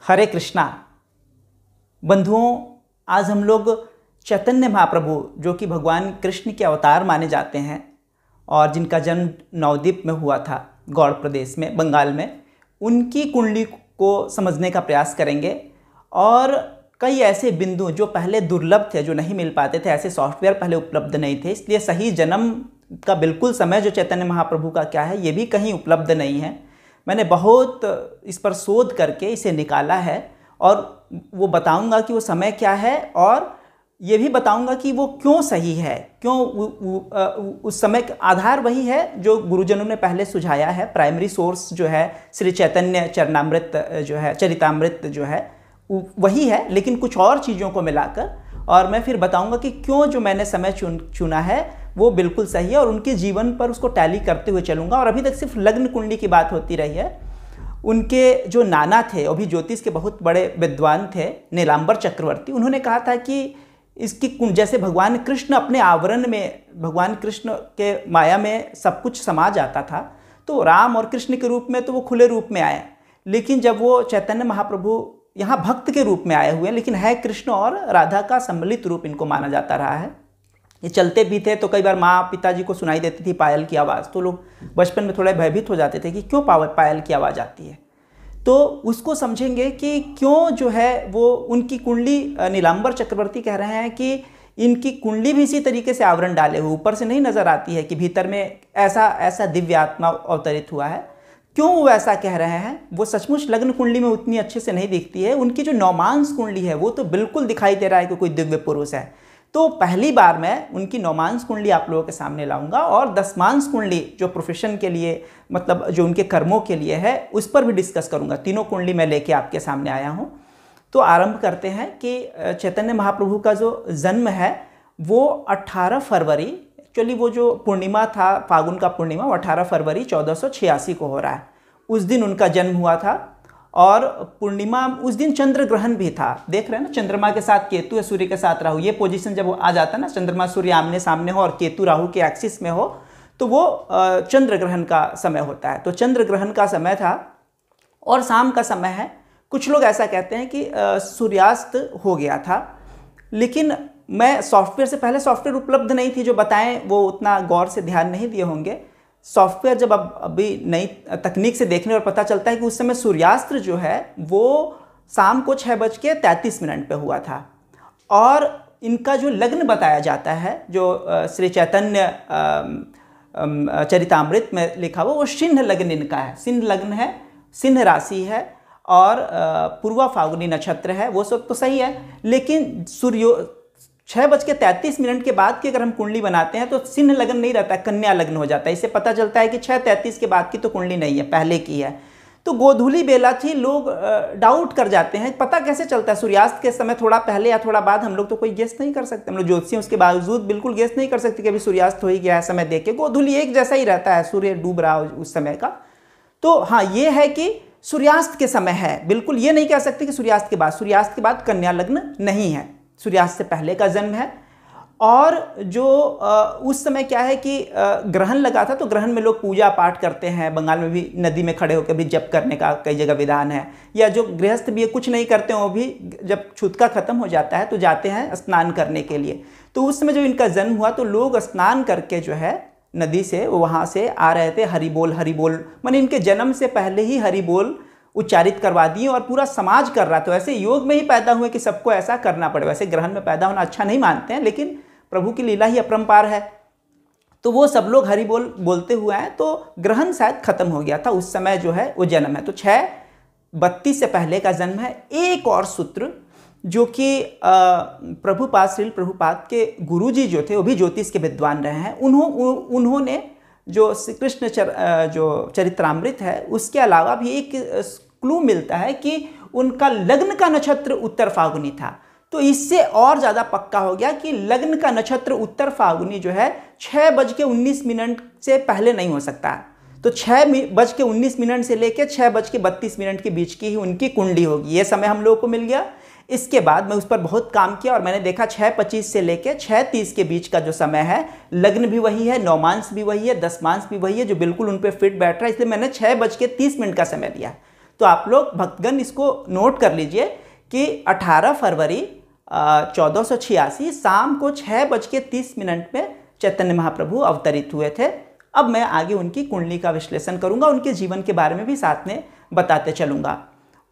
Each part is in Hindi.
हरे कृष्णा। बंधुओं, आज हम लोग चैतन्य महाप्रभु जो कि भगवान कृष्ण के अवतार माने जाते हैं और जिनका जन्म नवद्वीप में हुआ था, गौड़ प्रदेश में, बंगाल में, उनकी कुंडली को समझने का प्रयास करेंगे। और कई ऐसे बिंदु जो पहले दुर्लभ थे, जो नहीं मिल पाते थे, ऐसे सॉफ्टवेयर पहले उपलब्ध नहीं थे, इसलिए सही जन्म का बिल्कुल समय जो चैतन्य महाप्रभु का क्या है ये भी कहीं उपलब्ध नहीं है। मैंने बहुत इस पर शोध करके इसे निकाला है और वो बताऊंगा कि वो समय क्या है, और ये भी बताऊंगा कि वो क्यों सही है, क्यों उस समय का आधार वही है जो गुरुजनों ने पहले सुझाया है। प्राइमरी सोर्स जो है श्री चैतन्य चरणामृत जो है, चरितामृत जो है, वही है, लेकिन कुछ और चीज़ों को मिलाकर। और मैं फिर बताऊंगा कि क्यों जो मैंने समय चुना है वो बिल्कुल सही है, और उनके जीवन पर उसको टैली करते हुए चलूंगा। और अभी तक सिर्फ लग्न कुंडली की बात होती रही है। उनके जो नाना थे, वो भी ज्योतिष के बहुत बड़े विद्वान थे, नीलांबर चक्रवर्ती, उन्होंने कहा था कि इसकी जैसे भगवान कृष्ण अपने आवरण में, भगवान कृष्ण के माया में सब कुछ समा जाता था, तो राम और कृष्ण के रूप में तो वो खुले रूप में आए, लेकिन जब वो चैतन्य महाप्रभु यहाँ भक्त के रूप में आए हुए हैं, लेकिन है कृष्ण और राधा का सम्मिलित रूप इनको माना जाता रहा है। ये चलते भी थे तो कई बार माँ पिताजी को सुनाई देती थी पायल की आवाज़, तो लोग बचपन में थोड़े भयभीत हो जाते थे कि क्यों पायल की आवाज़ आती है। तो उसको समझेंगे कि क्यों जो है वो उनकी कुंडली, नीलांबर चक्रवर्ती कह रहे हैं कि इनकी कुंडली भी इसी तरीके से आवरण डाले हुए, ऊपर से नहीं नजर आती है कि भीतर में ऐसा ऐसा दिव्य आत्मा अवतरित हुआ है। क्यों वो ऐसा कह रहे हैं? वो सचमुच लग्न कुंडली में उतनी अच्छे से नहीं दिखती है। उनकी जो नौमांस कुंडली है वो तो बिल्कुल दिखाई दे रहा है कि कोई दिव्य पुरुष है। तो पहली बार मैं उनकी नौमांस कुंडली आप लोगों के सामने लाऊंगा, और दसमांस कुंडली जो प्रोफेशन के लिए, मतलब जो उनके कर्मों के लिए है, उस पर भी डिस्कस करूंगा। तीनों कुंडली मैं लेके आपके सामने आया हूं। तो आरंभ करते हैं कि चैतन्य महाप्रभु का जो जन्म है वो 18 फरवरी, एक्चुअली वो जो पूर्णिमा था, फागुन का पूर्णिमा, वो 18 फरवरी 1486 को हो रहा है। उस दिन उनका जन्म हुआ था, और पूर्णिमा उस दिन चंद्र ग्रहण भी था। देख रहे हैं ना, चंद्रमा के साथ केतु है, सूर्य के साथ राहु। ये पोजीशन जब आ जाता है ना, चंद्रमा सूर्य आमने सामने हो और केतु राहु के एक्सिस में हो, तो वो चंद्र ग्रहण का समय होता है। तो चंद्र ग्रहण का समय था और शाम का समय है। कुछ लोग ऐसा कहते हैं कि सूर्यास्त हो गया था, लेकिन मैं सॉफ्टवेयर से पहले सॉफ्टवेयर उपलब्ध नहीं थी जो बताएं, वो उतना गौर से ध्यान नहीं दिए होंगे। सॉफ्टवेयर जब अभी नई तकनीक से देखने और पता चलता है कि उस समय सूर्यास्त जो है वो शाम को 6:33 पे हुआ था। और इनका जो लग्न बताया जाता है, जो श्री चैतन्य चरितामृत में लिखा हुआ, वो सिंह लग्न इनका है। सिंह लग्न है, सिंह राशि है, और पूर्वा फाल्गुनी नक्षत्र है। वो सब तो सही है, लेकिन सूर्य 6:33 के बाद की अगर हम कुंडली बनाते हैं तो सिंह लग्न नहीं रहता है, कन्या लग्न हो जाता है। इससे पता चलता है कि 6:33 के बाद की तो कुंडली नहीं है, पहले की है। तो गोधूली बेला थी। लोग डाउट कर जाते हैं, पता कैसे चलता है सूर्यास्त के समय थोड़ा पहले या थोड़ा बाद? हम लोग तो कोई गेस नहीं कर सकते, हम लोग ज्योतिषी उसके बावजूद बिल्कुल गेस नहीं कर सकते कि अभी सूर्यास्त हो ही गया है। समय देख के गोधूली एक जैसा ही रहता है, सूर्य डूब रहा उस समय का। तो हाँ, ये है कि सूर्यास्त के समय है, बिल्कुल ये नहीं कह सकते कि सूर्यास्त के बाद। सूर्यास्त के बाद कन्या लग्न नहीं है, सूर्यास्त से पहले का जन्म है। और जो उस समय क्या है कि ग्रहण लगा था, तो ग्रहण में लोग पूजा पाठ करते हैं। बंगाल में भी नदी में खड़े होकर भी जप करने का कई जगह विधान है, या जो गृहस्थ भी कुछ नहीं करते हैं वो भी जब छूतका खत्म हो जाता है तो जाते हैं स्नान करने के लिए। तो उस समय जो इनका जन्म हुआ तो लोग स्नान करके जो है नदी से, वहाँ से आ रहे थे। हरि बोल हरि बोल, माने इनके जन्म से पहले ही हरि बोल उच्चारित करवा दिए, और पूरा समाज कर रहा था। वैसे योग में ही पैदा हुए कि सबको ऐसा करना पड़े। वैसे ग्रहण में पैदा होना अच्छा नहीं मानते हैं, लेकिन प्रभु की लीला ही अपरंपार है। तो वो सब लोग हरि बोल बोलते हुए हैं, तो ग्रहण शायद खत्म हो गया था उस समय जो है वो जन्म है। तो 6:32 से पहले का जन्म है। एक और सूत्र जो कि प्रभुपाद, श्रील प्रभुपाद के गुरुजी जो थे वो भी ज्योतिष के विद्वान रहे हैं। उन्होंने जो श्री कृष्ण जो चरित्रामृत है उसके अलावा भी एक क्लू मिलता है कि उनका लग्न का नक्षत्र उत्तर फाल्गुनी था। तो इससे और ज़्यादा पक्का हो गया कि लग्न का नक्षत्र उत्तर फाल्गुनी जो है 6:19 से पहले नहीं हो सकता। तो 6:19 से लेकर 6:32 के बीच की ही उनकी कुंडली होगी। ये समय हम लोगों को मिल गया। इसके बाद मैं उस पर बहुत काम किया और मैंने देखा 6:25 से लेकर 6:30 के बीच का जो समय है, लग्न भी वही है, नौमांस भी वही है, दसमांस भी वही है, जो बिल्कुल उन पर फिट बैठ रहा है। इसलिए मैंने 6:30 का समय लिया। तो आप लोग भक्तगण इसको नोट कर लीजिए कि 18 फरवरी 1486 शाम को 6:30 में चैतन्य महाप्रभु अवतरित हुए थे। अब मैं आगे उनकी कुंडली का विश्लेषण करूंगा, उनके जीवन के बारे में भी साथ में बताते चलूँगा।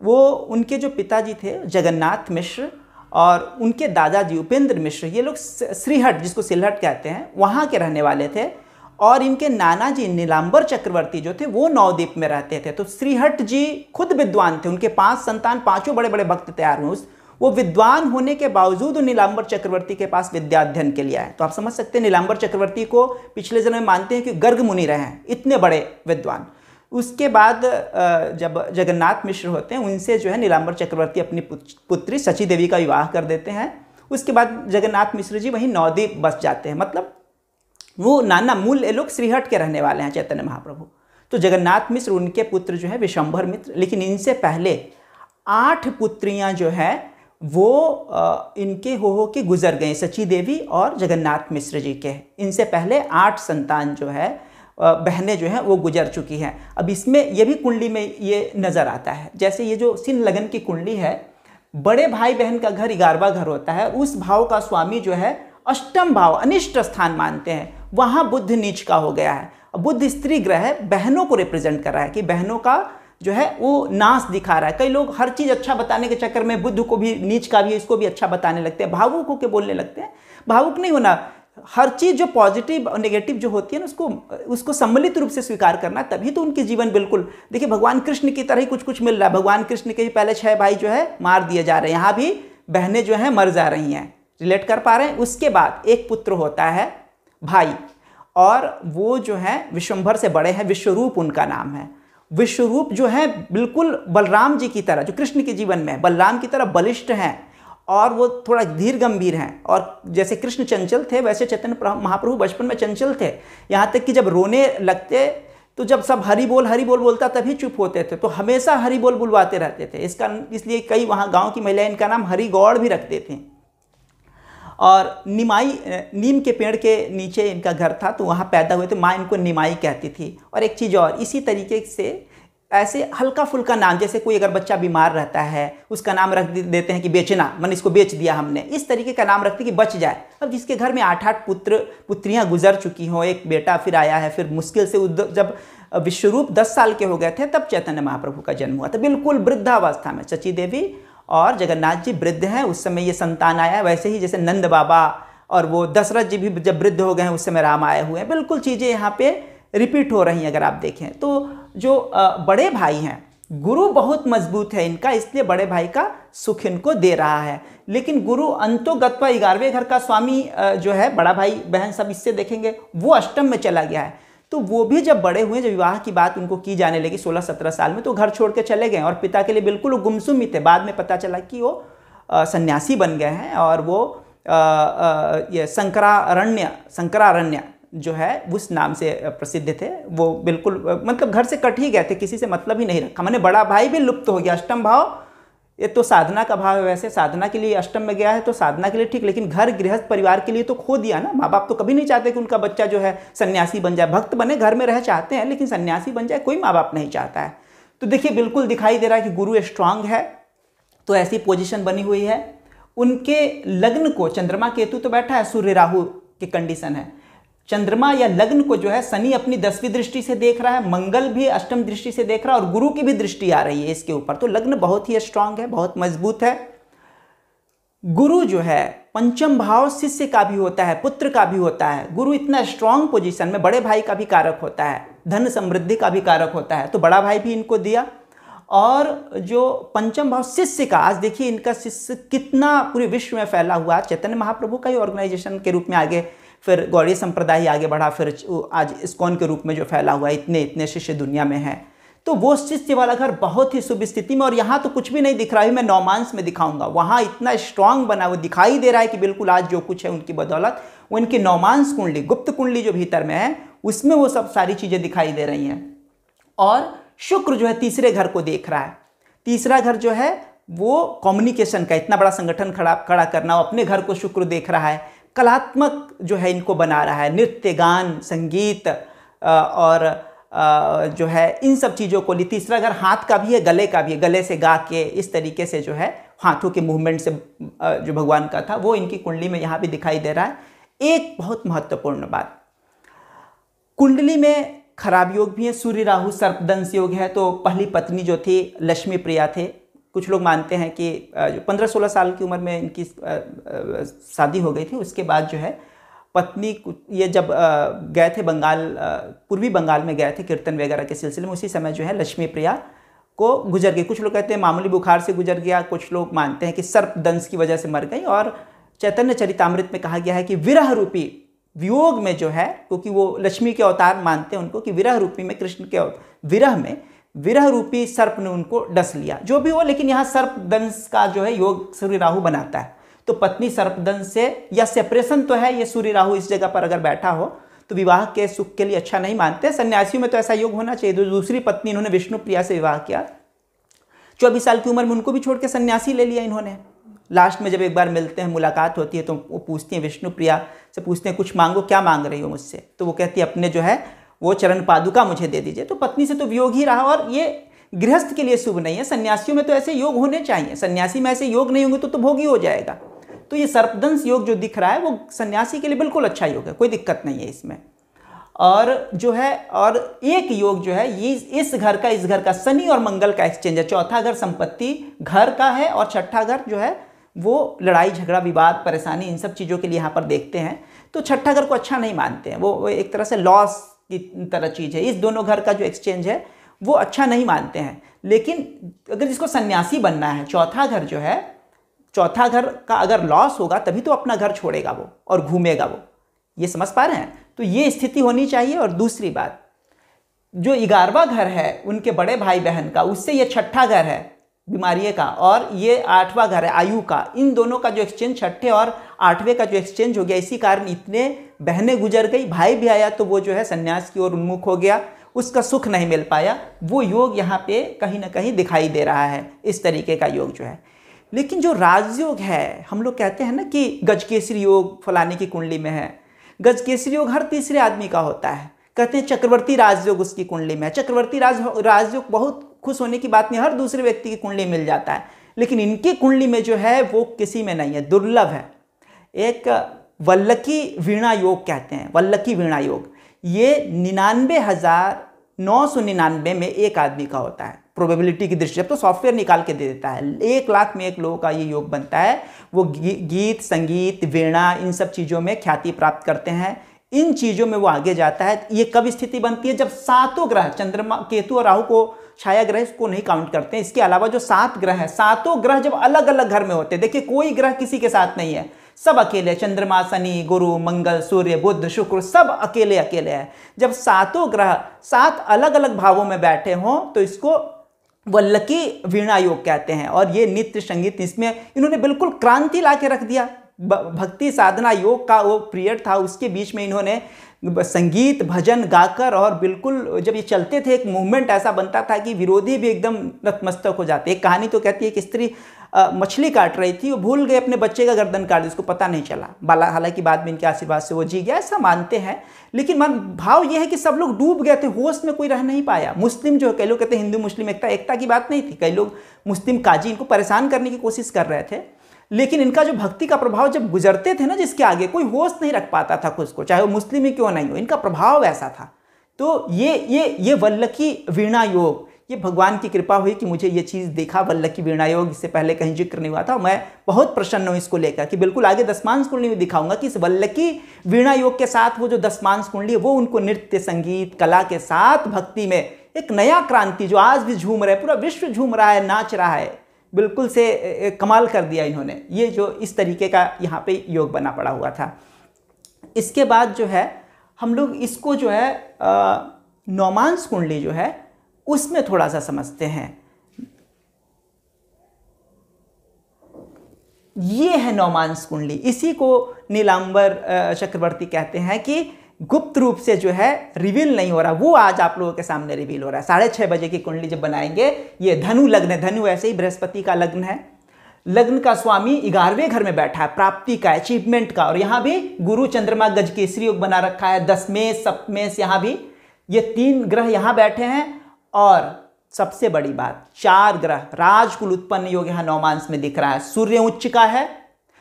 वो उनके जो पिताजी थे जगन्नाथ मिश्र और उनके दादाजी उपेंद्र मिश्र, ये लोग श्रीहट, जिसको सिलहट कहते हैं, वहाँ के रहने वाले थे। और इनके नाना जी नीलांबर चक्रवर्ती जो थे वो नवद्वीप में रहते थे। तो श्रीहट जी खुद विद्वान थे, उनके 5 संतान, 5 बड़े बड़े भक्त तैयार हुए। वो विद्वान होने के बावजूद नीलांबर चक्रवर्ती के पास विद्या अध्ययन के लिए आए। तो आप समझ सकते हैं नीलांबर चक्रवर्ती को पिछले जन्म में मानते हैं कि गर्ग मुनि रहे हैं, इतने बड़े विद्वान। उसके बाद जब जगन्नाथ मिश्र होते हैं, उनसे जो है नीलांबर चक्रवर्ती अपनी पुत्री सची देवी का विवाह कर देते हैं। उसके बाद जगन्नाथ मिश्र जी वहीं नवद्वीप बस जाते हैं, मतलब वो नाना मूल ये लोग श्रीहट के रहने वाले हैं चैतन्य महाप्रभु। तो जगन्नाथ मिश्र, उनके पुत्र जो है विशंभर मित्र, लेकिन इनसे पहले 8 पुत्रियां जो है वो इनके हो के गुजर गए, सची देवी और जगन्नाथ मिश्र जी के। इनसे पहले 8 संतान जो है बहनें जो हैं वो गुजर चुकी हैं। अब इसमें ये भी कुंडली में ये नज़र आता है, जैसे ये जो सिंह लगन की कुंडली है, बड़े भाई बहन का घर 11वां घर होता है, उस भाव का स्वामी जो है अष्टम भाव अनिष्ट स्थान मानते हैं, वहाँ बुध नीच का हो गया है। बुध स्त्री ग्रह बहनों को रिप्रेजेंट कर रहा है कि बहनों का जो है वो नाश दिखा रहा है। कई लोग हर चीज़ अच्छा बताने के चक्कर में बुध को भी, नीच का भी, इसको भी अच्छा बताने लगते हैं, भावुक होकर बोलने लगते हैं। भावुक नहीं होना, हर चीज़ जो पॉजिटिव और नेगेटिव जो होती है ना, उसको सम्मिलित रूप से स्वीकार करना, तभी तो उनके जीवन बिल्कुल, देखिए भगवान कृष्ण की तरह ही कुछ कुछ मिल रहा है। भगवान कृष्ण के भी पहले 6 भाई जो है मार दिए जा रहे हैं, यहाँ भी बहनें जो हैं मर जा रही हैं, रिलेट कर पा रहे हैं। उसके बाद एक पुत्र होता है भाई, और वो जो है विश्वंभर से बड़े हैं, विश्वरूप उनका नाम है। विश्वरूप जो है बिल्कुल बलराम जी की तरह, जो कृष्ण के जीवन में बलराम की तरह बलिष्ठ हैं, और वो थोड़ा धीर गंभीर हैं। और जैसे कृष्ण चंचल थे, वैसे चैतन्य महाप्रभु बचपन में चंचल थे, यहाँ तक कि जब रोने लगते तो जब सब हरि बोल बोलता तभी चुप होते थे, तो हमेशा हरि बोल बुलवाते रहते थे। इसलिए कई वहाँ गाँव की महिलाएं इनका नाम हरि गौड़ भी रखते थे। और नीम के पेड़ के नीचे इनका घर था, तो वहाँ पैदा हुए थे, माँ इनको निमाई कहती थी। और एक चीज़ और, इसी तरीके से ऐसे हल्का फुल्का नाम, जैसे कोई अगर बच्चा बीमार रहता है उसका नाम रख देते हैं कि बेचना, मन इसको बेच दिया हमने, इस तरीके का नाम रखते कि बच जाए। अब जिसके घर में 8-8 पुत्रियां गुजर चुकी हों, एक बेटा फिर आया है, फिर मुश्किल से जब विश्वरूप 10 साल के हो गए थे तब चैतन्य महाप्रभु का जन्म हुआ था, बिल्कुल वृद्धावस्था में। सची देवी और जगन्नाथ जी वृद्ध हैं, उस समय ये संतान आया। वैसे ही जैसे नंद बाबा और वो दशरथ जी भी जब वृद्ध हो गए हैं, उस समय राम आए हुए हैं। बिल्कुल चीज़ें यहाँ पे रिपीट हो रही हैं अगर आप देखें तो। जो बड़े भाई हैं, गुरु बहुत मजबूत है इनका, इसलिए बड़े भाई का सुख इनको दे रहा है। लेकिन गुरु अंतोगत्वा 11वें घर का स्वामी जो है, बड़ा भाई बहन सब इससे देखेंगे, वो अष्टम में चला गया है। तो वो भी जब बड़े हुए, जब विवाह की बात उनको की जाने लगी 16-17 साल में, तो घर छोड़ के चले गए और पिता के लिए बिल्कुल गुमसुम ही थे। बाद में पता चला कि वो सन्यासी बन गए हैं, और वो ये शंकरारण्य जो है उस नाम से प्रसिद्ध थे। वो बिल्कुल मतलब घर से कट ही गए थे, किसी से मतलब ही नहीं रखा। मैंने बड़ा भाई भी लुप्त हो गया। अष्टम भाव ये तो साधना का भाव है, वैसे साधना के लिए अष्टम में गया है तो साधना के लिए ठीक, लेकिन घर गृहस्थ परिवार के लिए तो खो दिया ना। माँ बाप तो कभी नहीं चाहते कि उनका बच्चा जो है सन्यासी बन जाए। भक्त बने, घर में रह चाहते हैं, लेकिन सन्यासी बन जाए कोई माँ बाप नहीं चाहता है। तो देखिए बिल्कुल दिखाई दे रहा है कि गुरु स्ट्रांग है, तो ऐसी पोजिशन बनी हुई है। उनके लग्न को चंद्रमा केतु तो बैठा है, सूर्य राहु की कंडीशन है। चंद्रमा या लग्न को जो है शनि अपनी 10वीं दृष्टि से देख रहा है, मंगल भी अष्टम दृष्टि से देख रहा है, और गुरु की भी दृष्टि आ रही है इसके ऊपर। तो लग्न बहुत ही स्ट्रांग है, बहुत मजबूत है। गुरु जो है पंचम भाव शिष्य का भी होता है, पुत्र का भी होता है। गुरु इतना स्ट्रांग पोजीशन में, बड़े भाई का भी कारक होता है, धन समृद्धि का भी कारक होता है, तो बड़ा भाई भी इनको दिया। और जो पंचम भाव शिष्य का, आज देखिए इनका शिष्य कितना पूरे विश्व में फैला हुआ। चैतन्य महाप्रभु का ही ऑर्गेनाइजेशन के रूप में आगे फिर गौड़ीय संप्रदाय आगे बढ़ा, फिर आज इस्कॉन के रूप में जो फैला हुआ है, इतने इतने शिष्य दुनिया में हैं। तो वो शिष्य वाला घर बहुत ही शुभ स्थिति में, और यहाँ तो कुछ भी नहीं दिख रहा है, मैं नौमांस में दिखाऊंगा। वहाँ इतना स्ट्रांग बना हुआ दिखाई दे रहा है कि बिल्कुल आज जो कुछ है उनकी बदौलत, वो इनकी नौमांस कुंडली, गुप्त कुंडली जो भीतर में है, उसमें वो सब सारी चीज़ें दिखाई दे रही हैं। और शुक्र जो है तीसरे घर को देख रहा है। तीसरा घर जो है वो कम्युनिकेशन का, इतना बड़ा संगठन खड़ा करना, अपने घर को शुक्र देख रहा है। कलात्मक जो है इनको बना रहा है, नृत्य, गान, संगीत और जो है इन सब चीज़ों को ली। तीसरा घर हाथ का भी है, गले का भी है, गले से गा के इस तरीके से जो है हाथों के मूवमेंट से जो भगवान का था वो इनकी कुंडली में यहाँ भी दिखाई दे रहा है। एक बहुत महत्वपूर्ण बात, कुंडली में खराब योग भी है, सूर्य राहु सर्पदंश योग है। तो पहली पत्नी जो थी लक्ष्मी प्रिया थे। कुछ लोग मानते हैं कि जो 15-16 साल की उम्र में इनकी शादी हो गई थी। उसके बाद जो है पत्नी, ये जब गए थे बंगाल, पूर्वी बंगाल में गए थे कीर्तन वगैरह के सिलसिले में, उसी समय जो है लक्ष्मी प्रिया को गुजर गई। कुछ लोग कहते हैं मामूली बुखार से गुजर गया, कुछ लोग मानते हैं कि सर्पदंश की वजह से मर गई। और चैतन्य चरितामृत में कहा गया है कि विरह रूपी वियोग में जो है, क्योंकि वो लक्ष्मी के अवतार मानते हैं उनको, कि विरह रूपी में कृष्ण के विरह में विरह रूपी सर्प ने उनको डस लिया। जो भी हो, लेकिन यहाँ सर्पदंश का जो है योग सूर्य राहु बनाता है। तो पत्नी सर्पदंश से, या सेपरेशन तो है, ये सूर्य राहु इस जगह पर अगर बैठा हो तो विवाह के सुख के लिए अच्छा नहीं मानते। सन्यासियों में तो ऐसा योग होना चाहिए। दूसरी पत्नी इन्होंने विष्णु प्रिया से विवाह किया, 24 साल की उम्र में उनको भी छोड़ के सन्यासी ले लिया इन्होंने। लास्ट में जब एक बार मिलते हैं, मुलाकात होती है, तो वो पूछती हैं, विष्णु प्रिया से पूछते हैं कुछ मांगो, क्या मांग रही हो मुझसे? तो वो कहती है अपने जो है वो चरण पादुका मुझे दे दीजिए। तो पत्नी से तो वियोग ही रहा, और ये गृहस्थ के लिए शुभ नहीं है। सन्यासियों में तो ऐसे योग होने चाहिए, सन्यासी में ऐसे योग नहीं होंगे तो भोगी हो जाएगा। तो ये सर्पदंश योग जो दिख रहा है वो सन्यासी के लिए बिल्कुल अच्छा योग है, कोई दिक्कत नहीं है इसमें। और जो है, और एक योग जो है ये इस घर का शनि और मंगल का एक्सचेंज है। चौथा घर संपत्ति घर का है, और छठा घर जो है वो लड़ाई झगड़ा विवाद परेशानी इन सब चीज़ों के लिए यहाँ पर देखते हैं। तो छठा घर को अच्छा नहीं मानते हैं, वो एक तरह से लॉस की तरह चीज़ है। इस दोनों घर का जो एक्सचेंज है वो अच्छा नहीं मानते हैं। लेकिन अगर जिसको सन्यासी बनना है, चौथा घर जो है, चौथा घर का अगर लॉस होगा तभी तो अपना घर छोड़ेगा वो और घूमेगा वो। ये समझ पा रहे हैं? तो ये स्थिति होनी चाहिए। और दूसरी बात, जो 11वां घर है उनके बड़े भाई बहन का, उससे ये छठा घर है बीमारी का, और ये 8वां घर है आयु का। इन दोनों का जो एक्सचेंज, छठे और 8वें का जो एक्सचेंज हो गया, इसी कारण इतने बहनें गुजर गई, भाई भी आया तो वो जो है सन्यास की ओर उन्मुख हो गया, उसका सुख नहीं मिल पाया। वो योग यहाँ पे कहीं ना कहीं दिखाई दे रहा है, इस तरीके का योग जो है। लेकिन जो राजयोग है, हम लोग कहते हैं ना कि गजकेसरी योग फलाने की कुंडली में है। गजकेसरी योग हर तीसरे आदमी का होता है। कहते हैं चक्रवर्ती राजयोग उसकी कुंडली में है। चक्रवर्ती राजयोग बहुत खुश होने की बात नहीं, हर दूसरे व्यक्ति की कुंडली मिल जाता है। लेकिन इनकी कुंडली में जो है वो किसी में नहीं है, दुर्लभ है। एक वल्लकी वीणा योग कहते हैं, वल्लकी वीणा योग, ये 99,999 में एक आदमी का होता है प्रोबेबिलिटी की दृष्टि से। अब तो सॉफ्टवेयर निकाल के दे देता है, 1 लाख में 1 लोगों का ये योग बनता है। वो गीत संगीत वीणा इन सब चीज़ों में ख्याति प्राप्त करते हैं, इन चीज़ों में वो आगे जाता है। ये कब स्थिति बनती है? जब 7 ग्रह, चंद्रमा केतु और राहु को छाया ग्रह इसको नहीं काउंट करते हैं, इसके अलावा जो 7 ग्रह हैं, 7 ग्रह जब अलग अलग घर में होते हैं। देखिए कोई ग्रह किसी के साथ नहीं है, सब अकेले, चंद्रमा शनि गुरु मंगल सूर्य बुध शुक्र सब अकेले अकेले हैं। जब 7 ग्रह 7 अलग अलग भावों में बैठे हों तो इसको वल्लकी वीणा योग कहते हैं। और ये नित्य संगीत, इसमें इन्होंने बिल्कुल क्रांति ला के रख दिया। भक्ति साधना योग का वो पीरियड था, उसके बीच में इन्होंने संगीत भजन गाकर, और बिल्कुल जब ये चलते थे एक मूवमेंट ऐसा बनता था कि विरोधी भी एकदम नतमस्तक हो जाते। एक कहानी तो कहती है कि स्त्री मछली काट रही थी, वो भूल गए अपने बच्चे का गर्दन काट दिया, उसको पता नहीं चला। हालांकि बाद में इनके आशीर्वाद से वो जी गया, ऐसा मानते हैं। लेकिन भाव ये है कि सब लोग डूब गए थे, होश में कोई रह नहीं पाया। मुस्लिम जो कई लोग कहते हैं हिंदू मुस्लिम एकता की बात नहीं थी, कई लोग मुस्लिम काजी इनको परेशान करने की कोशिश कर रहे थे। लेकिन इनका जो भक्ति का प्रभाव जब गुजरते थे ना, जिसके आगे कोई होश नहीं रख पाता था खुद को, चाहे वो मुस्लिम ही क्यों नहीं हो, इनका प्रभाव ऐसा था। तो ये वल्लकी वीणा योग, ये भगवान की कृपा हुई कि मुझे ये चीज़ देखा, वल्लकी वीणा योग, इससे पहले कहीं जिक्र नहीं हुआ था। मैं बहुत प्रसन्न हूँ इसको लेकर कि बिल्कुल आगे दशमांश कुंडली में दिखाऊंगा कि इस वल्लकी वीणा योग के साथ वो जो दशमांश कुंडली है वो उनको नृत्य संगीत कला के साथ भक्ति में एक नया क्रांति, जो आज भी झूम रहा है, पूरा विश्व झूम रहा है, नाच रहा है, बिल्कुल से कमाल कर दिया इन्होंने। ये जो इस तरीके का यहाँ पे योग बना पड़ा हुआ था। इसके बाद जो है हम लोग इसको जो है नौमांश कुंडली जो है उसमें थोड़ा सा समझते हैं। ये है नौमांश कुंडली, इसी को नीलांबर चक्रवर्ती कहते हैं कि गुप्त रूप से जो है रिवील नहीं हो रहा, वो आज आप लोगों के सामने रिवील हो रहा है। 6:30 बजे की कुंडली जब बनाएंगे, ये धनु लग्न है, धनु ऐसे ही बृहस्पति का लग्न है, लग्न का स्वामी 11वें घर में बैठा है, प्राप्ति का, अचीवमेंट का। और यहाँ भी गुरु चंद्रमा गजकेसरी योग बना रखा है, 10मेष सप्तमेष यहाँ भी ये 3 ग्रह यहाँ बैठे हैं और सबसे बड़ी बात 4 ग्रह राजकुल उत्पन्न योग यहाँ नवमांश में दिख रहा है। सूर्य उच्च का है,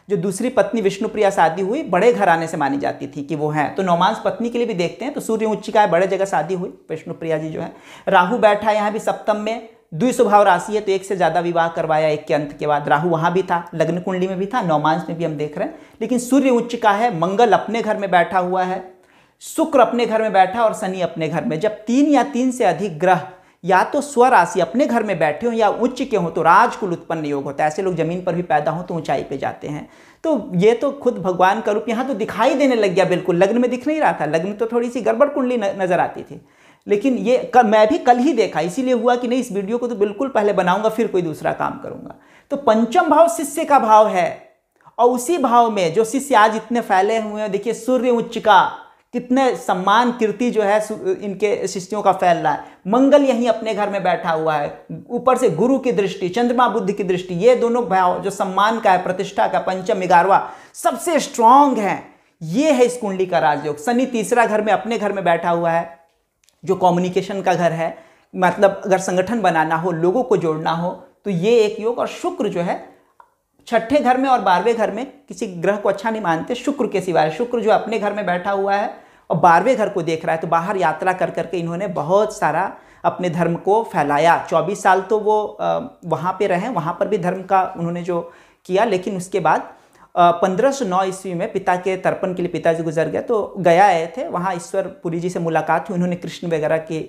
जो दूसरी पत्नी विष्णुप्रिया शादी हुई बड़े घराने से मानी जाती थी कि वो है, तो नवमांश पत्नी के लिए भी देखते हैं तो सूर्य उच्च का है, बड़े जगह शादी हुई विष्णुप्रिया जी जो है। राहु बैठा है यहाँ भी सप्तम में, द्विस्वभाव राशि है तो एक से ज़्यादा विवाह करवाया एक के अंत के बाद। राहु वहाँ भी था, लग्न कुंडली में भी था, नवमांश में भी हम देख रहे हैं। लेकिन सूर्य उच्च का है, मंगल अपने घर में बैठा हुआ है, शुक्र अपने घर में बैठा और शनि अपने घर में। जब 3 या 3 से अधिक ग्रह या तो स्वराशि अपने घर में बैठे हो या उच्च के हो तो राजकुल उत्पन्न योग होता है। ऐसे लोग जमीन पर भी पैदा हो तो ऊंचाई पे जाते हैं। तो ये तो खुद भगवान का रूप यहाँ तो दिखाई देने लग गया, बिल्कुल लग्न में दिख नहीं रहा था, लग्न तो थोड़ी सी गड़बड़ कुंडली नजर आती थी। लेकिन ये मैं भी कल ही देखा, इसीलिए हुआ कि नहीं इस वीडियो को तो बिल्कुल पहले बनाऊंगा फिर कोई दूसरा काम करूंगा। तो पंचम भाव शिष्य का भाव है और उसी भाव में जो शिष्य आज इतने फैले हुए हैं, देखिए सूर्य उच्च का कितने सम्मान कीर्ति जो है इनके शिष्यों का फैल रहा है। मंगल यहीं अपने घर में बैठा हुआ है, ऊपर से गुरु की दृष्टि, चंद्रमा बुद्ध की दृष्टि, ये दोनों भाव जो सम्मान का है, प्रतिष्ठा का, पंचम 11वां सबसे स्ट्रांग है। ये है इस कुंडली का राजयोग। शनि तीसरा घर में अपने घर में बैठा हुआ है जो कम्युनिकेशन का घर है, मतलब अगर संगठन बनाना हो, लोगों को जोड़ना हो तो ये एक योग। और शुक्र जो है छठे घर में और 12वें घर में किसी ग्रह को अच्छा नहीं मानते शुक्र के सिवाय। शुक्र जो अपने घर में बैठा हुआ है और 12वें घर को देख रहा है, तो बाहर यात्रा कर करके इन्होंने बहुत सारा अपने धर्म को फैलाया। 24 साल तो वो वहाँ पे रहे, वहाँ पर भी धर्म का उन्होंने जो किया। लेकिन उसके बाद 1509 ईस्वी में पिता के तर्पण के लिए पिताजी गुजर गए तो गया आए थे, वहाँ ईश्वर पुरी जी से मुलाकात हुई, उन्होंने कृष्ण वगैरह के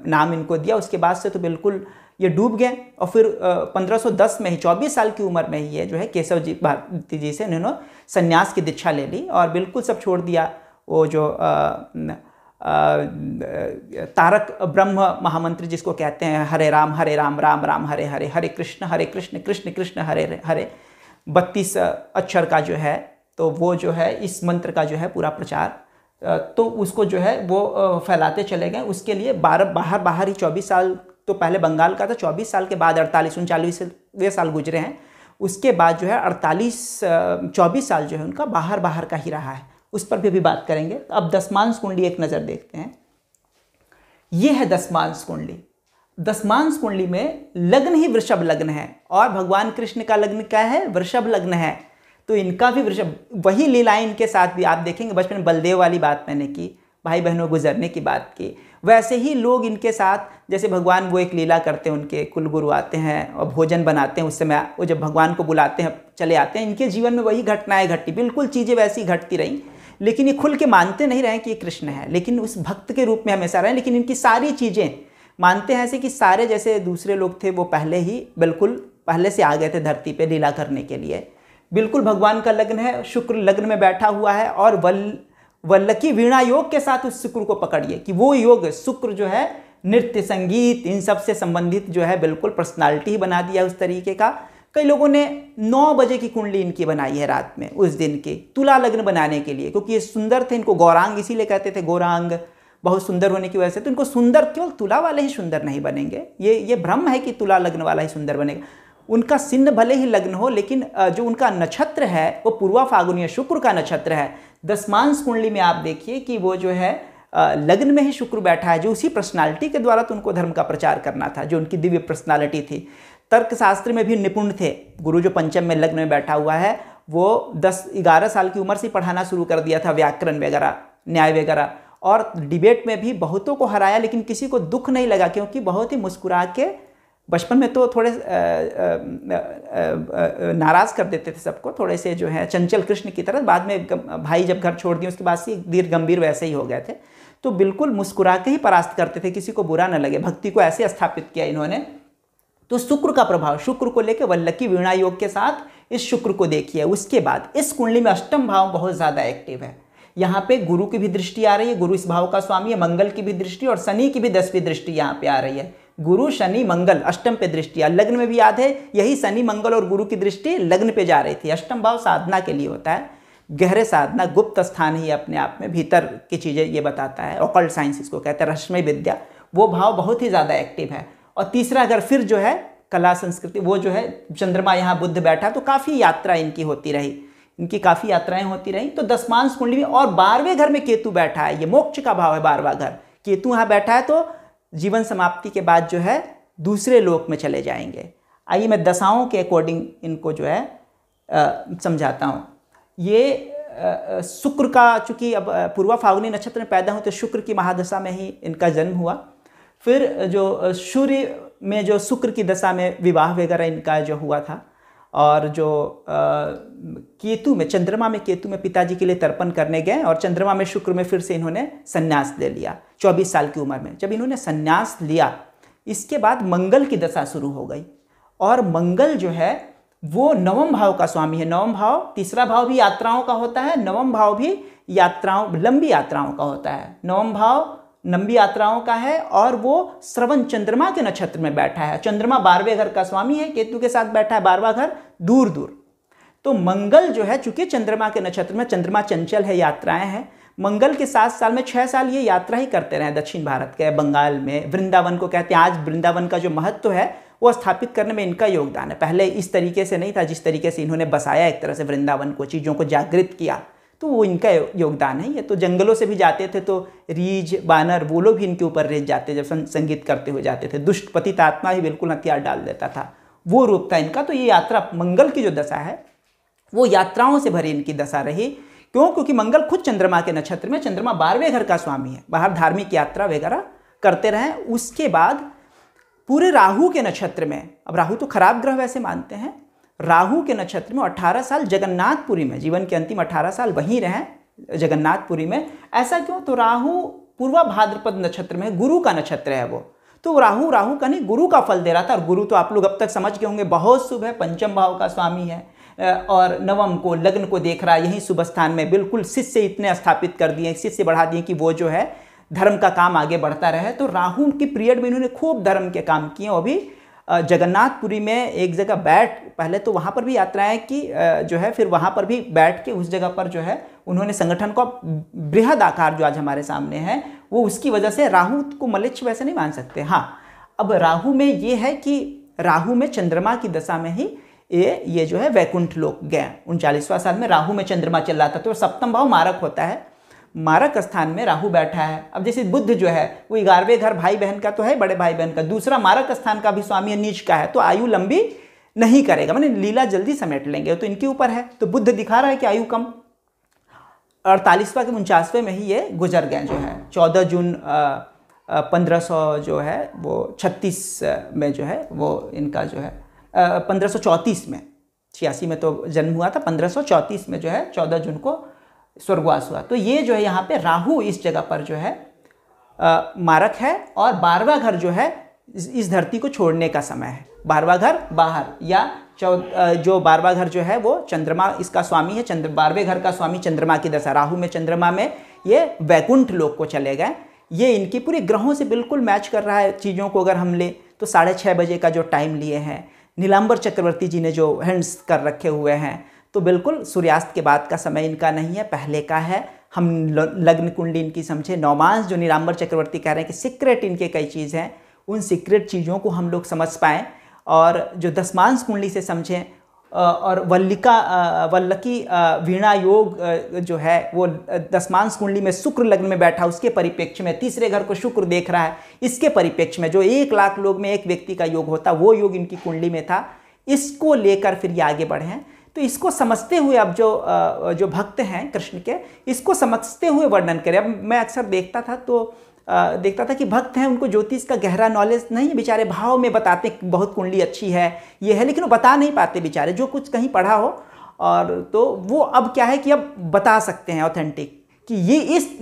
नाम इनको दिया। उसके बाद से तो बिल्कुल ये डूब गए। और फिर 1510 में ही 24 साल की उम्र में ही ये जो है केशव जी भारती जी से उन्होंने संन्यास की दीक्षा ले ली और बिल्कुल सब छोड़ दिया। वो जो तारक ब्रह्म महामंत्र जिसको कहते हैं, हरे राम राम राम हरे हरे, हरे कृष्ण कृष्ण कृष्ण हरे हरे, 32 अक्षर का जो है, तो वो जो है इस मंत्र का जो है पूरा प्रचार तो उसको जो है वो फैलाते चले गए। उसके लिए बाहर ही 24 साल तो पहले बंगाल का था, 24 साल के बाद 48-39वें साल गुजरे हैं। उसके बाद जो है 24 साल जो है उनका बाहर का ही रहा है, उस पर भी अभी बात करेंगे। तो अब दशमांश कुंडली एक नज़र देखते हैं। ये है दशमांश कुंडली। दशमांश कुंडली में लग्न ही वृषभ लग्न है और भगवान कृष्ण का लग्न क्या है, वृषभ लग्न है। तो इनका भी वृषभ, वही लीलाएं इनके साथ भी आप देखेंगे। बचपन में बलदेव वाली बात मैंने की, भाई बहनों गुजरने की बात की, वैसे ही लोग इनके साथ, जैसे भगवान वो एक लीला करते हैं, उनके कुलगुरु आते हैं और भोजन बनाते हैं, उस समय वो जब भगवान को बुलाते हैं चले आते हैं। इनके जीवन में वही घटनाएं घटी, बिल्कुल चीज़ें वैसी घटती रहीं। लेकिन ये खुल के मानते नहीं रहे कि ये कृष्ण है, लेकिन उस भक्त के रूप में हमेशा रहे। लेकिन इनकी सारी चीज़ें मानते हैं ऐसे कि सारे जैसे दूसरे लोग थे वो पहले ही बिल्कुल पहले से आ गए थे धरती पे लीला करने के लिए। बिल्कुल भगवान का लग्न है, शुक्र लग्न में बैठा हुआ है और वल्लकी वीणा योग के साथ उस शुक्र को पकड़िए कि वो योग शुक्र जो है नृत्य संगीत इन सब से संबंधित जो है बिल्कुल पर्सनालिटी ही बना दिया उस तरीके का। कई लोगों ने 9 बजे की कुंडली इनकी बनाई है रात में उस दिन की, तुला लग्न बनाने के लिए, क्योंकि ये सुंदर थे। इनको गौरांग इसीलिए कहते थे, गौरांग बहुत सुंदर होने की वजह से। तो इनको सुंदर, केवल तुला वाले ही सुंदर नहीं बनेंगे, ये भ्रम है कि तुला लग्न वाला ही सुंदर बनेगा। उनका सिंह भले ही लग्न हो, लेकिन जो उनका नक्षत्र है वो पूर्वा फागुनी शुक्र का नक्षत्र है। दशमांश कुंडली में आप देखिए कि वो जो है लग्न में ही शुक्र बैठा है, जो उसी पर्सनालिटी के द्वारा तो उनको धर्म का प्रचार करना था, जो उनकी दिव्य पर्सनालिटी थी। तर्कशास्त्र में भी निपुण थे। गुरु जो पंचम में लग्न में बैठा हुआ है वो 10-11 साल की उम्र से पढ़ाना शुरू कर दिया था, व्याकरण वगैरह, न्याय वगैरह, और डिबेट में भी बहुतों को हराया। लेकिन किसी को दुख नहीं लगा, क्योंकि बहुत ही मुस्कुरा के, बचपन में तो थोड़े नाराज़ कर देते थे सबको, थोड़े से जो है चंचल कृष्ण की तरह। बाद में भाई जब घर छोड़ दिए उसके बाद से धीर गंभीर वैसे ही हो गए थे। तो बिल्कुल मुस्कुरा के ही परास्त करते थे, किसी को बुरा न लगे। भक्ति को ऐसे स्थापित किया इन्होंने। तो शुक्र का प्रभाव, शुक्र को लेकर वल्लकी वीणा योग के साथ इस शुक्र को देखिए। उसके बाद इस कुंडली में अष्टम भाव बहुत ज़्यादा एक्टिव है। यहाँ पे गुरु की भी दृष्टि आ रही है, गुरु इस भाव का स्वामी है, मंगल की भी दृष्टि और शनि की भी 10वीं दृष्टि यहाँ पे आ रही है। गुरु शनि मंगल अष्टम पे दृष्टि, लग्न में भी याद है यही शनि मंगल और गुरु की दृष्टि लग्न पे जा रही थी। अष्टम भाव साधना के लिए होता है, गहरे साधना, गुप्त स्थान ही अपने आप में भीतर की चीज़ें ये बताता है। ऑकल्ट साइंस इसको कहते हैं, रहस्यमय विद्या, वो भाव बहुत ही ज़्यादा एक्टिव है। और तीसरा अगर फिर जो है कला संस्कृति, वो जो है चंद्रमा यहाँ बुध बैठा, तो काफ़ी यात्रा इनकी होती रही, इनकी काफ़ी यात्राएं होती रही। तो दशमांश कुंडली में और 12वें घर में केतु बैठा है, ये मोक्ष का भाव है 12वां घर। केतु यहाँ बैठा है तो जीवन समाप्ति के बाद जो है दूसरे लोक में चले जाएंगे। आइए मैं दशाओं के अकॉर्डिंग इनको जो है समझाता हूँ। ये शुक्र का, चूँकि अब पूर्वा फाल्गुनी नक्षत्र में पैदा हुए तो शुक्र की महादशा में ही इनका जन्म हुआ। फिर जो सूर्य में जो शुक्र की दशा में विवाह वगैरह इनका जो हुआ था, और जो केतु में, चंद्रमा में केतु में पिताजी के लिए तर्पण करने गए और चंद्रमा में शुक्र में फिर से इन्होंने संन्यास ले लिया 24 साल की उम्र में। जब इन्होंने संन्यास लिया इसके बाद मंगल की दशा शुरू हो गई, और मंगल जो है वो नवम भाव का स्वामी है। नवम भाव, तीसरा भाव भी यात्राओं का होता है, नवम भाव भी यात्राओं, लंबी यात्राओं का होता है। नवम भाव लंबी यात्राओं का है और वो श्रवण चंद्रमा के नक्षत्र में बैठा है। चंद्रमा 12वें घर का स्वामी है, केतु के साथ बैठा है 12वां घर दूर दूर। तो मंगल जो है, चूंकि चंद्रमा के नक्षत्र में, चंद्रमा चंचल है, यात्राएं हैं, मंगल के 7 साल में 6 साल ये यात्रा ही करते रहे दक्षिण भारत के, बंगाल में वृंदावन को कहते हैं। आज वृंदावन का जो महत्व है वो स्थापित करने में इनका योगदान है। पहले इस तरीके से नहीं था जिस तरीके से इन्होंने बसाया एक तरह से वृंदावन को, चीज़ों को जागृत किया, तो वो इनका योगदान है। ये तो जंगलों से भी जाते थे तो रीछ बानर वो लोग भी इनके ऊपर रेत जाते, जब संगीत करते हुए जाते थे। दुष्ट पतित आत्मा ही बिल्कुल हथियार डाल देता था, वो रूप था इनका। तो ये यात्रा, मंगल की जो दशा है वो यात्राओं से भरी इनकी दशा रही। क्यों? क्योंकि मंगल खुद चंद्रमा के नक्षत्र में, चंद्रमा 12वें घर का स्वामी है, बाहर धार्मिक यात्रा वगैरह करते रहे। उसके बाद पूरे राहु के नक्षत्र में, अब राहु तो खराब ग्रह वैसे मानते हैं, राहु के नक्षत्र में 18 साल जगन्नाथपुरी में, जीवन के अंतिम 18 साल वहीं रहे जगन्नाथपुरी में। ऐसा क्यों? तो राहु पूर्वा भाद्रपद नक्षत्र में, गुरु का नक्षत्र है वो, तो राहु का नहीं गुरु का फल दे रहा था। और गुरु तो आप लोग अब तक समझ गए होंगे, बहुत शुभ है, पंचम भाव का स्वामी है, और नवम को, लग्न को देख रहा है यहीं शुभ स्थान में। बिल्कुल शिष्य इतने स्थापित कर दिए, शिष्य बढ़ा दिए कि वो जो है धर्म का काम आगे बढ़ता रहे। तो राहु की पीरियड में इन्होंने खूब धर्म के काम किए। और भी जगन्नाथपुरी में एक जगह बैठ, पहले तो वहाँ पर भी यात्राएं की जो है, फिर वहाँ पर भी बैठ के उस जगह पर जो है उन्होंने संगठन को बृहद आकार जो आज हमारे सामने है, वो उसकी वजह से। राहु को मलेच्छ वैसे नहीं मान सकते। हाँ, अब राहु में ये है कि राहु में चंद्रमा की दशा में ही ये जो है वैकुंठ लोक गए। 39वां साल में राहु में चंद्रमा चल रहा था, तो सप्तम भाव मारक होता है, मारक स्थान में राहु बैठा है। अब जैसे बुध जो है वो 11वें घर भाई बहन का तो है, बड़े भाई बहन का, दूसरा मारक स्थान का भी स्वामी है, नीच का है, तो आयु लंबी नहीं करेगा, माने लीला जल्दी समेट लेंगे, तो इनके ऊपर है। तो बुध दिखा रहा है कि आयु कम। 48वां के 49वें में ही ये गुजर गए, जो है 14 जून 1500 जो है वो 36 में जो है वो इनका जो है 1534 में, 86 में तो जन्म हुआ था, 1534 में जो है 14 जून को स्वर्गवास हुआ। तो ये जो है यहाँ पे राहु इस जगह पर जो है मारक है, और 12वां घर जो है इस धरती को छोड़ने का समय है। 12वां घर बाहर, या जो 12वां घर जो है वो चंद्रमा इसका स्वामी है, 12वें घर का स्वामी चंद्रमा की दशा, राहु में चंद्रमा में ये वैकुंठ लोक को चले गए। ये इनकी पूरी ग्रहों से बिल्कुल मैच कर रहा है चीज़ों को। अगर हम ले तो 6:30 बजे का जो टाइम लिए हैं, नीलांबर चक्रवर्ती जी ने जो हैंड्स कर रखे हुए हैं, तो बिल्कुल सूर्यास्त के बाद का समय इनका नहीं है, पहले का है। हम लग्न कुंडली इनकी समझे, नौमांस जो नीलांबर चक्रवर्ती कह रहे हैं कि सीक्रेट इनके कई चीज़ हैं, उन सीक्रेट चीज़ों को हम लोग समझ पाएँ, और जो दशमांश कुंडली से समझें। और वल्लकी वीणा योग जो है वो दशमांश कुंडली में शुक्र लग्न में बैठा, उसके परिप्रेक्ष्य में, तीसरे घर को शुक्र देख रहा है, इसके परिप्रेक्ष्य में जो 1 लाख लोग में एक व्यक्ति का योग होता, वो योग इनकी कुंडली में था। इसको लेकर फिर ये आगे बढ़े हैं। तो इसको समझते हुए अब जो भक्त हैं कृष्ण के, इसको समझते हुए वर्णन करें। अब मैं अक्सर देखता था कि भक्त हैं, उनको ज्योतिष का गहरा नॉलेज नहीं है, बेचारे भाव में बताते कि बहुत कुंडली अच्छी है, ये है, लेकिन वो बता नहीं पाते बेचारे, जो कुछ कहीं पढ़ा हो। और तो वो अब क्या है कि अब बता सकते हैं ऑथेंटिक कि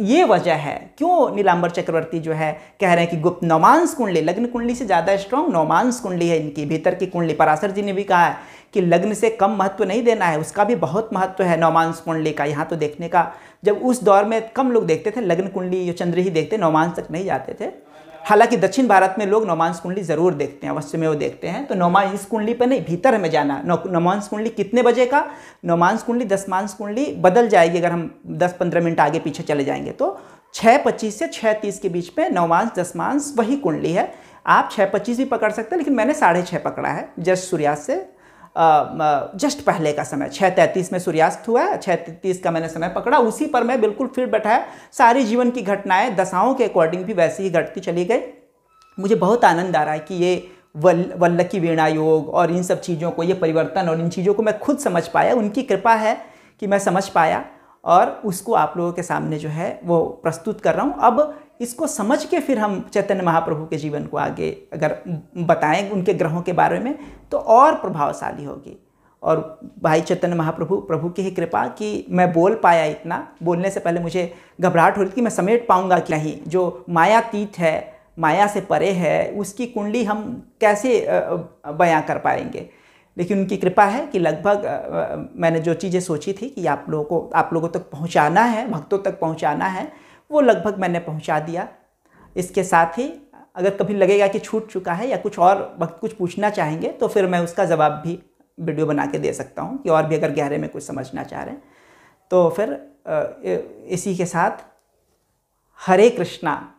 ये वजह है क्यों नीलांबर चक्रवर्ती जो है कह रहे हैं कि गुप्त नौमांस कुंडली, लग्न कुंडली से ज़्यादा स्ट्रॉन्ग नौमांस कुंडली है इनकी, भीतर की कुंडली। पराशर जी ने भी कहा है कि लग्न से कम महत्व नहीं देना है, उसका भी बहुत महत्व है नौमांस कुंडली का। यहाँ तो देखने का, जब उस दौर में कम लोग देखते थे, लग्न कुंडली चंद्र ही देखते, नौमांस तक नहीं जाते थे। हालांकि दक्षिण भारत में लोग नौमांस कुंडली ज़रूर देखते हैं, अवश्य में वो देखते हैं। तो नौमांस कुंडली पर नहीं, भीतर हमें जाना। नौमांस कुंडली कितने बजे का, नौमांस कुंडली दशमांश कुंडली बदल जाएगी अगर हम 10-15 मिनट आगे पीछे चले जाएंगे। तो 6:25 से 6:30 के बीच में नौमांस दशमांश वही कुंडली है। आप 6:25 भी पकड़ सकते हैं, लेकिन मैंने 6:30 पकड़ा है, जस्ट सूर्यास्त से जस्ट पहले का समय 6:33 में सूर्यास्त हुआ है, 6:33 का मैंने समय पकड़ा, उसी पर मैं बिल्कुल फिर बैठाया। सारी जीवन की घटनाएं दशाओं के अकॉर्डिंग भी वैसे ही घटती चली गई। मुझे बहुत आनंद आ रहा है कि ये वल्लकी वीणा योग और इन सब चीज़ों को, ये परिवर्तन और इन चीज़ों को मैं खुद समझ पाया। उनकी कृपा है कि मैं समझ पाया और उसको आप लोगों के सामने जो है वो प्रस्तुत कर रहा हूँ। अब इसको समझ के फिर हम चैतन्य महाप्रभु के जीवन को आगे अगर बताएं, उनके ग्रहों के बारे में, तो और प्रभावशाली होगी। और भाई चैतन्य महाप्रभु, प्रभु की ही कृपा कि मैं बोल पाया। इतना बोलने से पहले मुझे घबराहट हो रही थी कि मैं समेट पाऊंगा कि नहीं। जो मायातीत है, माया से परे है, उसकी कुंडली हम कैसे बयां कर पाएंगे। लेकिन उनकी कृपा है कि लगभग मैंने जो चीज़ें सोची थी कि आप लोगों तक पहुंचाना है, भक्तों तक पहुंचाना है, वो लगभग मैंने पहुंचा दिया। इसके साथ ही अगर कभी लगेगा कि छूट चुका है या कुछ और वक्त कुछ पूछना चाहेंगे तो फिर मैं उसका जवाब भी वीडियो बना के दे सकता हूं, कि और भी अगर गहरे में कुछ समझना चाह रहे हैं तो फिर इसी के साथ हरे कृष्णा।